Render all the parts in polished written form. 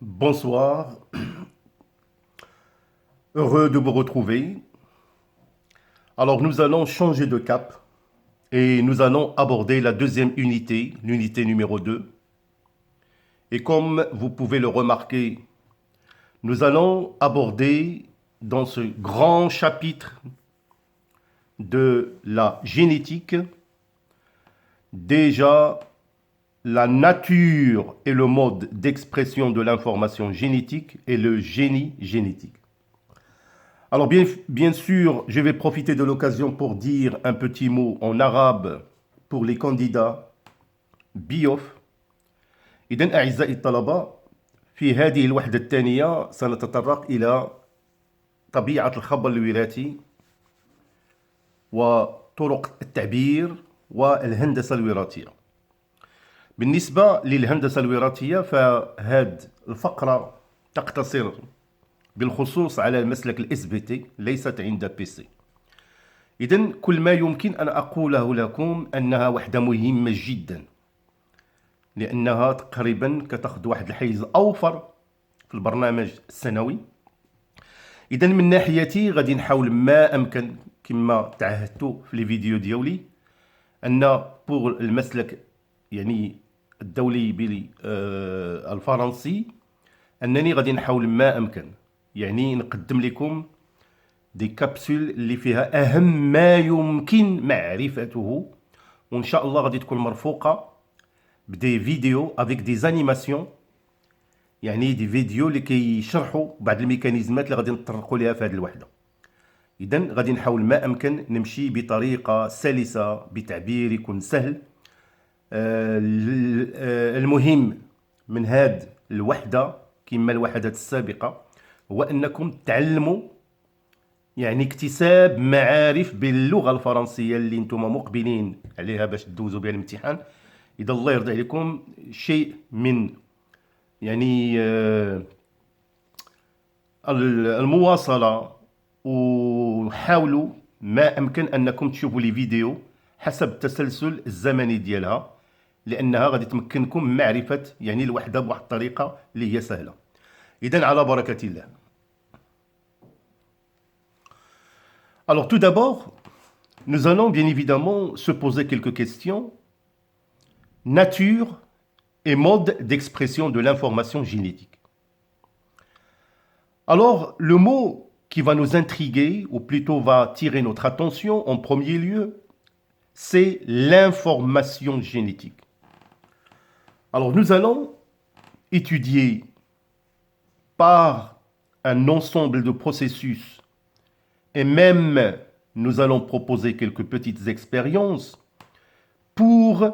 Bonsoir, heureux de vous retrouver. Alors nous allons changer de cap et nous allons aborder la deuxième unité, l'unité numéro 2. Et comme vous pouvez le remarquer, nous allons aborder dans ce grand chapitre de la génétique déjà la nature et le mode d'expression de l'information génétique et le génie génétique. Alors bien sûr, je vais profiter de l'occasion pour dire un petit mot en arabe pour les candidats بيوف. إذن أعزائي الطلبة، في هذه الوحدة الثانية سنتطرق إلى طبيعة الخبر الوراثي وطرق التعبير والهندسة الوراثية. بالنسبة للهندسة الوراثية فهذه الفقرة تقتصر بالخصوص على المسلك الاس بي تي، ليست عند بي سي. إذن كل ما يمكن أن أقوله لكم أنها وحدة مهمة جدا، لأنها تقريبا كتاخذ واحد الحيز أوفر في البرنامج السنوي. إذن من ناحيتي غادي نحاول ما أمكن كما تعهدت في لي فيديو ديالي أن بوغ المسلك يعني الدولي بالفرنسي أنني غادي نحاول ما أمكن يعني نقدم لكم دي كابسول اللي فيها أهم ما يمكن معرفته، وإن شاء الله غادي تكون مرفوقة بدي فيديو افيك دي زانيماسيون، يعني دي فيديو اللي كيشرحوا بعض الميكانيزمات اللي غادي نطرقوا ليها في هذه الوحدة. إذن غادي نحاول ما أمكن نمشي بطريقة سلسة بتعبير يكون سهل. المهم من هذه الوحدة كما الوحدات السابقة هو أنكم تعلموا يعني اكتساب معارف باللغة الفرنسية اللي انتم مقبلين عليها باش تدوزوا بها الامتحان. إذا الله يرضي عليكم شيء من يعني المواصلة، وحاولوا ما أمكن أنكم تشوفوا لي فيديو حسب التسلسل الزمني ديالها، لأنها غادي تمكنكم من معرفة يعني الوحدة بواحد الطريقة اللي هي سهلة. إذن على بركة الله. Alors tout d'abord, nous allons bien évidemment se poser quelques questions. Nature et mode d'expression de l'information génétique. Alors le mot qui va nous intriguer, ou plutôt va tirer notre attention en premier lieu, c'est l'information génétique. Alors nous allons étudier par un ensemble de processus, et même nous allons proposer quelques petites expériences pour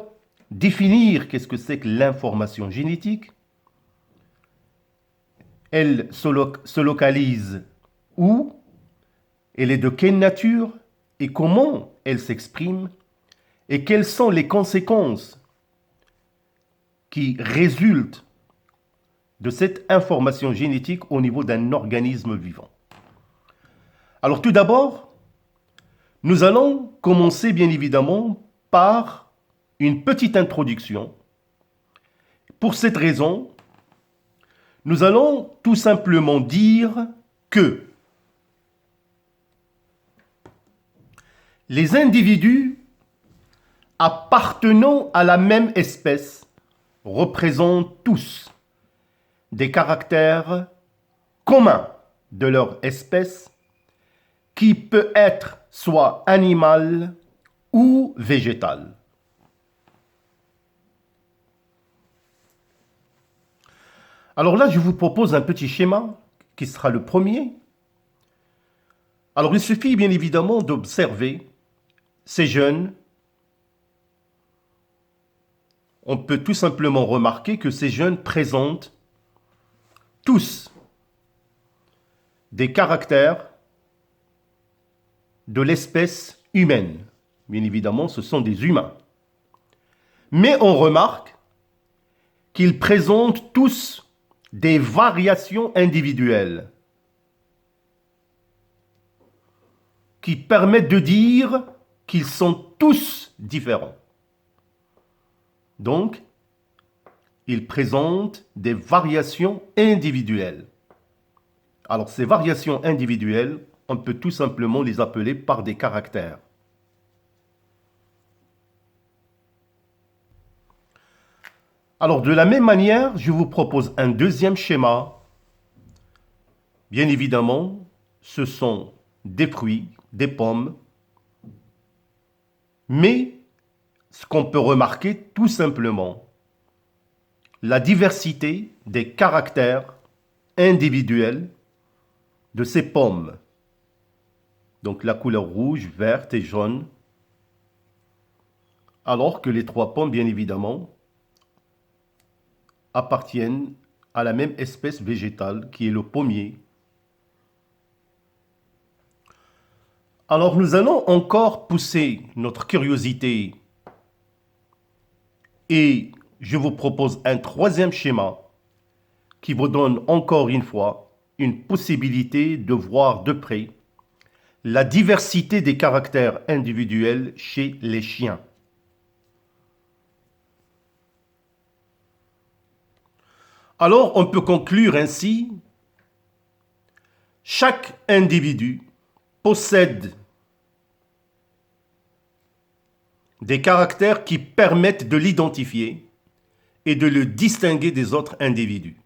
définir qu'est-ce que c'est que l'information génétique. Elle se localise où, elle est de quelle nature et comment elle s'exprime, et quelles sont les conséquences qui résultent de cette information génétique au niveau d'un organisme vivant. Alors tout d'abord, nous allons commencer bien évidemment par une petite introduction. Pour cette raison, nous allons tout simplement dire que les individus appartenant à la même espèce représentent tous des caractères communs de leur espèce qui peut être soit animal ou végétal. Alors là, je vous propose un petit schéma qui sera le premier. Alors il suffit bien évidemment d'observer ces jeunes. On peut tout simplement remarquer que ces jeunes présentent tous des caractères de l'espèce humaine. Bien évidemment, ce sont des humains. Mais on remarque qu'ils présentent tous des variations individuelles qui permettent de dire qu'ils sont tous différents. Donc, il présente des variations individuelles. Alors, ces variations individuelles, on peut tout simplement les appeler par des caractères. Alors, de la même manière, je vous propose un deuxième schéma. Bien évidemment, ce sont des fruits, des pommes, mais ce qu'on peut remarquer tout simplement, la diversité des caractères individuels de ces pommes. Donc la couleur rouge, verte et jaune. Alors que les trois pommes, bien évidemment, appartiennent à la même espèce végétale qui est le pommier. Alors nous allons encore pousser notre curiosité et je vous propose un troisième schéma qui vous donne encore une fois une possibilité de voir de près la diversité des caractères individuels chez les chiens. Alors on peut conclure ainsi, chaque individu possède des caractères qui permettent de l'identifier et de le distinguer des autres individus.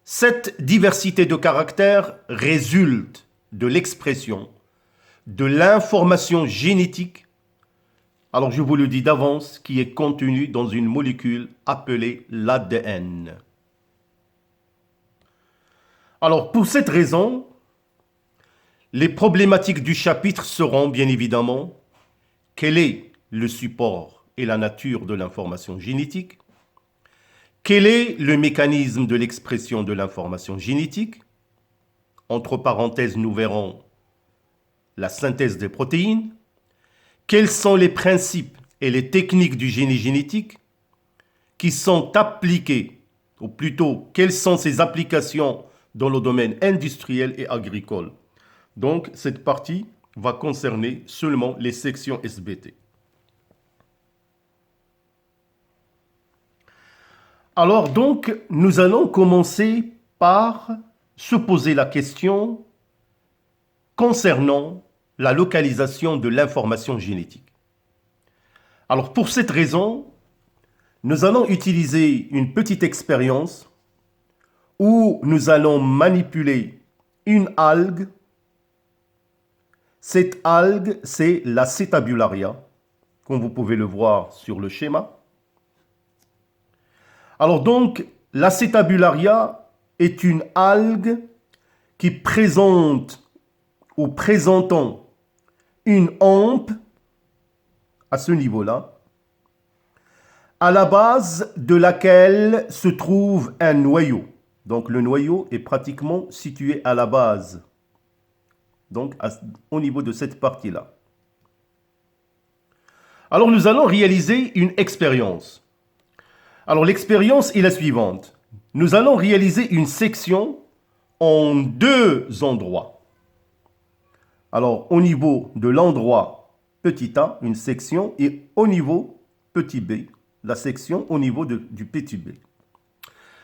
Cette diversité de caractères résulte de l'expression de l'information génétique, alors je vous le dis d'avance, qui est contenue dans une molécule appelée l'ADN. Alors pour cette raison, les problématiques du chapitre seront bien évidemment quel est le support et la nature de l'information génétique, quel est le mécanisme de l'expression de l'information génétique, entre parenthèses nous verrons la synthèse des protéines, quels sont les principes et les techniques du génie génétique qui sont appliqués, ou plutôt quelles sont ces applications dans le domaine industriel et agricole. Donc cette partie va concerner seulement les sections SBT. Alors donc, nous allons commencer par se poser la question concernant la localisation de l'information génétique. Alors pour cette raison, nous allons utiliser une petite expérience où nous allons manipuler une algue. Cette algue, c'est l'Acetabularia, comme vous pouvez le voir sur le schéma. Alors donc, l'Acetabularia est une algue qui présente ou présentant une hampe à ce niveau-là, à la base de laquelle se trouve un noyau. Donc le noyau est pratiquement situé à la base. Donc au niveau de cette partie-là. Alors nous allons réaliser une expérience. Alors l'expérience est la suivante. Nous allons réaliser une section en deux endroits. Alors au niveau de l'endroit petit a, une section, et au niveau petit b, la section au niveau du petit b.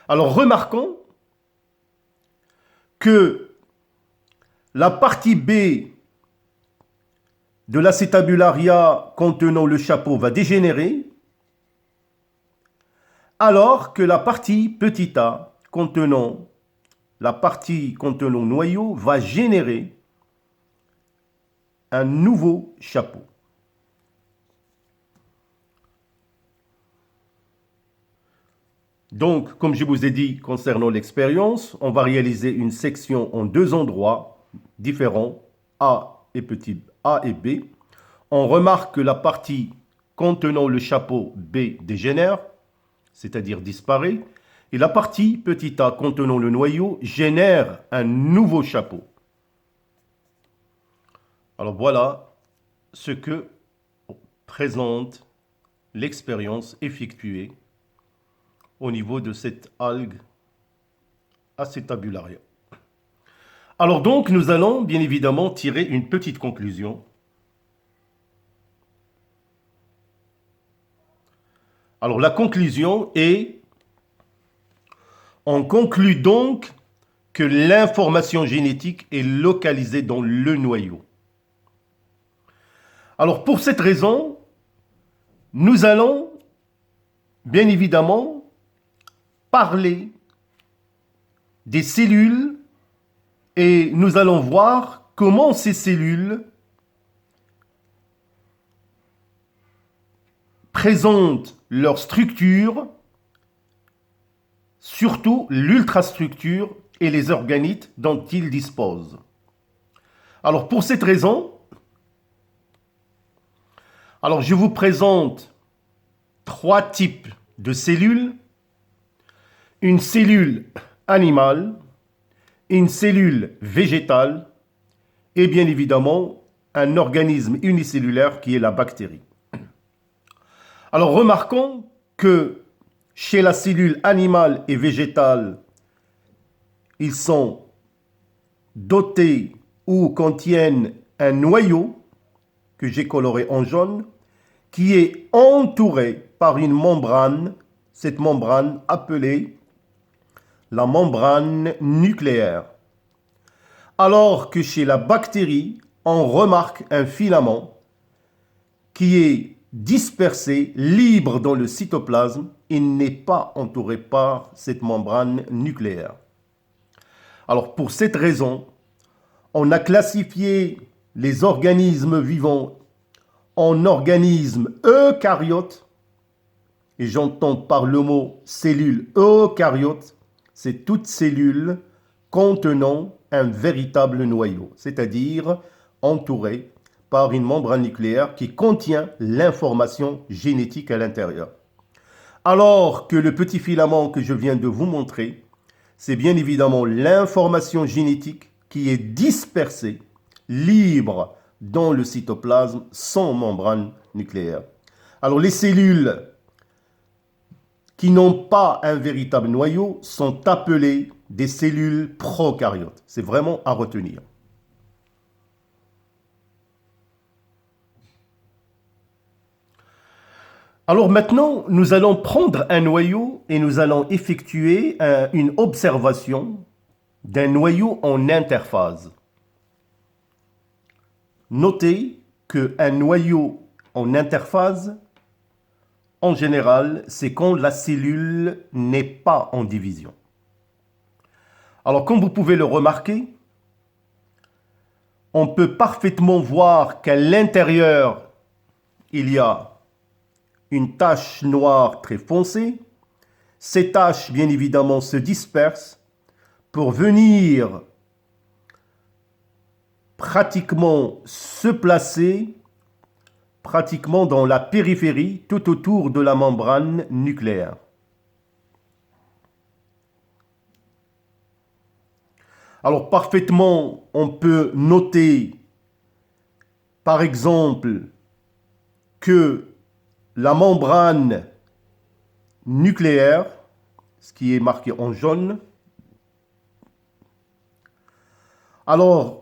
Alors remarquons que la partie B de l'Acetabularia contenant le chapeau va dégénérer, alors que la partie petit a contenant noyau va générer un nouveau chapeau. Donc, comme je vous ai dit concernant l'expérience, on va réaliser une section en deux endroits différents, A et petit A et B. On remarque que la partie contenant le chapeau B dégénère, c'est-à-dire disparaît, et la partie petit a contenant le noyau génère un nouveau chapeau. Alors voilà ce que présente l'expérience effectuée au niveau de cette algue Acetabularia. Alors donc, nous allons bien évidemment tirer une petite conclusion. Alors la conclusion est, on conclut donc que l'information génétique est localisée dans le noyau. Alors pour cette raison, nous allons bien évidemment parler des cellules et nous allons voir comment ces cellules présentent leur structure, surtout l'ultrastructure et les organites dont ils disposent. Alors pour cette raison, je vous présente 3 types de cellules. Une cellule animale, une cellule végétale et bien évidemment un organisme unicellulaire qui est la bactérie. Alors remarquons que chez la cellule animale et végétale, ils sont dotés ou contiennent un noyau que j'ai coloré en jaune qui est entouré par une membrane, cette membrane appelée la membrane nucléaire. Alors que chez la bactérie, on remarque un filament qui est dispersé, libre dans le cytoplasme, il n'est pas entouré par cette membrane nucléaire. Alors pour cette raison, on a classifié les organismes vivants en organismes eucaryotes, et j'entends par le mot cellule eucaryote, c'est toute cellule contenant un véritable noyau, c'est-à-dire entourée par une membrane nucléaire qui contient l'information génétique à l'intérieur. Alors que le petit filament que je viens de vous montrer, c'est bien évidemment l'information génétique qui est dispersée, libre dans le cytoplasme sans membrane nucléaire. Alors les cellules qui n'ont pas un véritable noyau sont appelées des cellules prokaryotes. C'est vraiment à retenir. Alors maintenant, nous allons prendre un noyau et nous allons effectuer une observation d'un noyau en interphase. Notez qu'un noyau en interphase, en général, c'est quand la cellule n'est pas en division. Alors, comme vous pouvez le remarquer, on peut parfaitement voir qu'à l'intérieur, il y a une tache noire très foncée. Ces taches, bien évidemment, se dispersent pour venir pratiquement se placer pratiquement dans la périphérie, tout autour de la membrane nucléaire. Alors parfaitement, on peut noter, par exemple, que la membrane nucléaire, ce qui est marqué en jaune, alors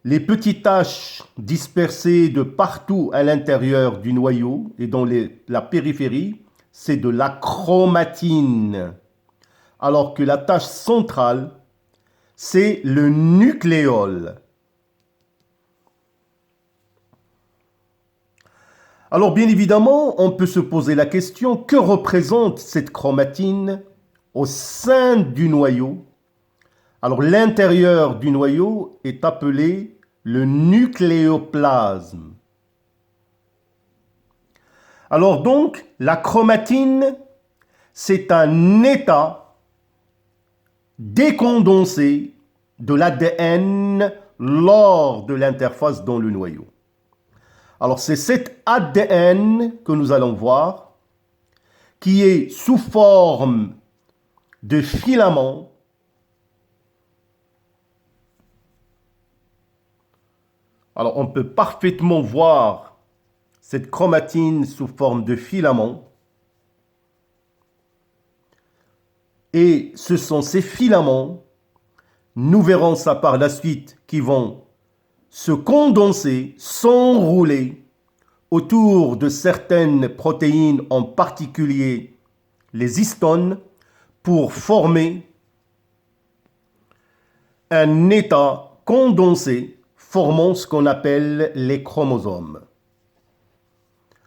les petites taches dispersées de partout à l'intérieur du noyau et dans la périphérie, c'est de la chromatine. Alors que la tache centrale, c'est le nucléole. Alors bien évidemment, on peut se poser la question, que représente cette chromatine au sein du noyau? Alors l'intérieur du noyau est appelé le nucléoplasme. Alors donc, la chromatine, c'est un état décondensé de l'ADN lors de l'interface dans le noyau. Alors c'est cet ADN que nous allons voir qui est sous forme de filaments. Alors on peut parfaitement voir cette chromatine sous forme de filaments. Et ce sont ces filaments, nous verrons ça par la suite, qui vont se condenser, s'enrouler autour de certaines protéines, en particulier les histones, pour former un état condensé formant ce qu'on appelle les chromosomes.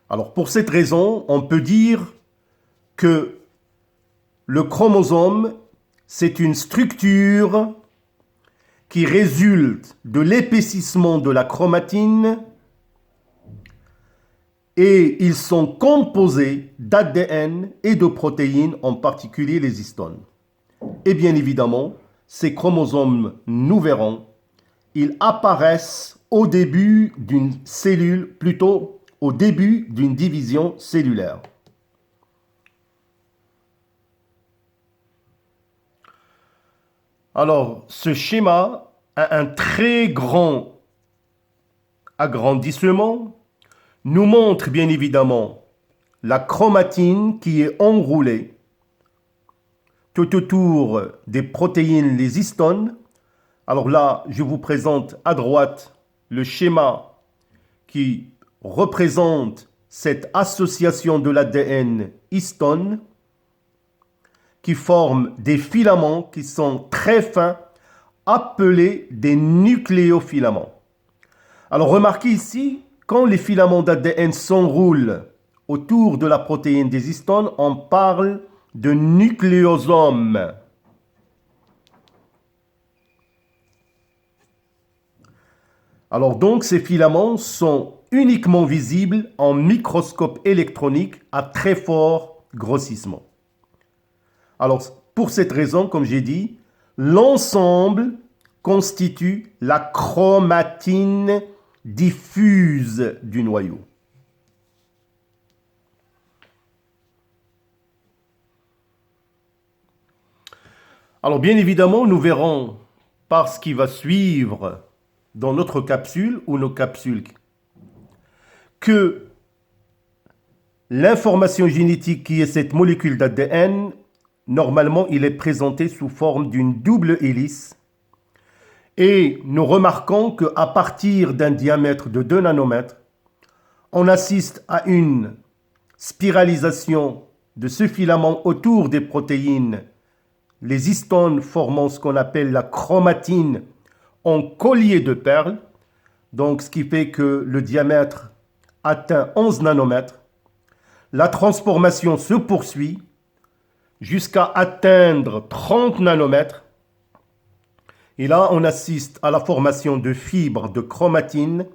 Alors pour cette raison, on peut dire que le chromosome, c'est une structure qui résulte de l'épaississement de la chromatine et ils sont composés d'ADN et de protéines, en particulier les histones. Et bien évidemment, ces chromosomes, nous verrons, ils apparaissent au début d'une cellule, plutôt au début d'une division cellulaire. Alors, ce schéma a un très grand agrandissement, nous montre bien évidemment la chromatine qui est enroulée tout autour des protéines, les histones. Alors là, je vous présente à droite le schéma qui représente cette association de l'ADN histone qui forment des filaments qui sont très fins, appelés des nucléofilaments. Alors remarquez ici, quand les filaments d'ADN s'enroulent autour de la protéine des histones, on parle de nucléosome. Alors donc, ces filaments sont uniquement visibles en microscope électronique à très fort grossissement. Alors, pour cette raison, comme j'ai dit, l'ensemble constitue la chromatine diffuse du noyau. Alors, bien évidemment, nous verrons par ce qui va suivre dans notre capsule ou nos capsules que l'information génétique qui est cette molécule d'ADN, normalement, il est présenté sous forme d'une double hélice. Et nous remarquons qu'à partir d'un diamètre de 2 nanomètres, on assiste à une spiralisation de ce filament autour des protéines, les histones formant ce qu'on appelle la chromatine en collier de perles, donc ce qui fait que le diamètre atteint 11 nanomètres. La transformation se poursuit jusqu'à atteindre 30 nanomètres. Et là, on assiste à la formation de fibres de chromatine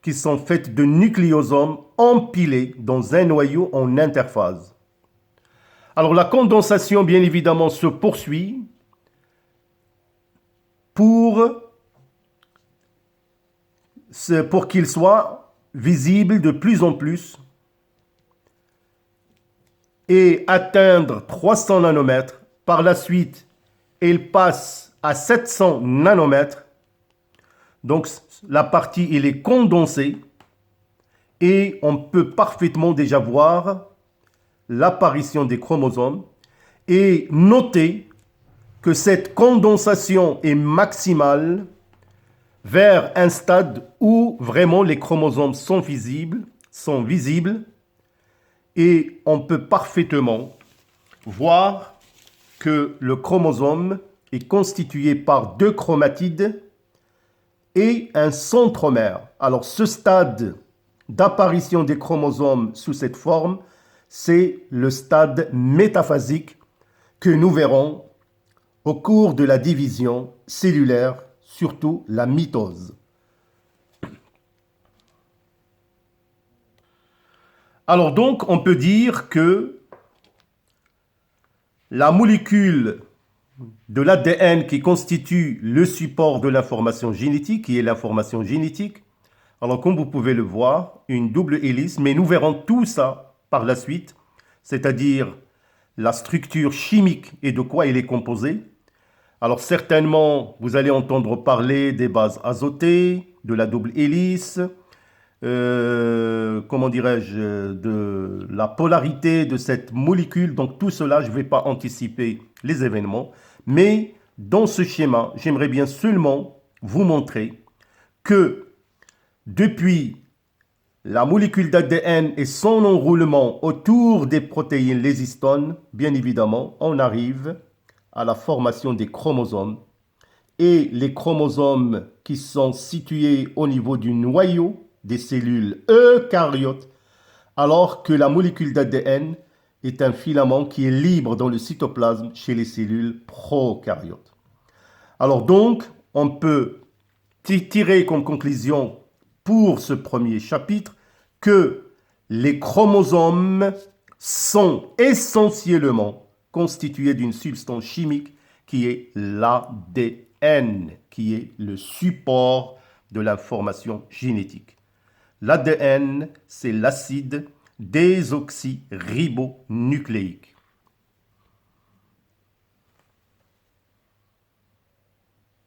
qui sont faites de nucléosomes empilés dans un noyau en interphase. Alors la condensation, bien évidemment, se poursuit pour qu'il soit visible de plus en plus et atteindre 300 nanomètres. Par la suite, il passe à 700 nanomètres. Donc la partie elle est condensée et on peut parfaitement déjà voir l'apparition des chromosomes et noter que cette condensation est maximale vers un stade où vraiment les chromosomes sont visibles et on peut parfaitement voir que le chromosome est constitué par 2 chromatides et un centromère. Alors ce stade d'apparition des chromosomes sous cette forme, c'est le stade métaphasique que nous verrons au cours de la division cellulaire, surtout la mitose. Alors donc, on peut dire que la molécule de l'ADN qui constitue le support de l'information génétique, qui est l'information génétique, alors comme vous pouvez le voir, une double hélice, mais nous verrons tout ça par la suite, c'est-à-dire la structure chimique et de quoi il est composé. Alors certainement, vous allez entendre parler des bases azotées, de la double hélice, comment dirais-je, de la polarité de cette molécule. Donc tout cela, je ne vais pas anticiper les événements. Mais dans ce schéma, j'aimerais bien seulement vous montrer que depuis la molécule d'ADN et son enroulement autour des protéines, les histones, bien évidemment, on arrive à la formation des chromosomes. Et les chromosomes qui sont situés au niveau du noyau des cellules eucaryotes, alors que la molécule d'ADN est un filament qui est libre dans le cytoplasme chez les cellules prokaryotes. Alors donc, on peut tirer comme conclusion pour ce premier chapitre que les chromosomes sont essentiellement constitués d'une substance chimique qui est l'ADN, qui est le support de l'information génétique. L'ADN, c'est l'acide désoxyribonucléique.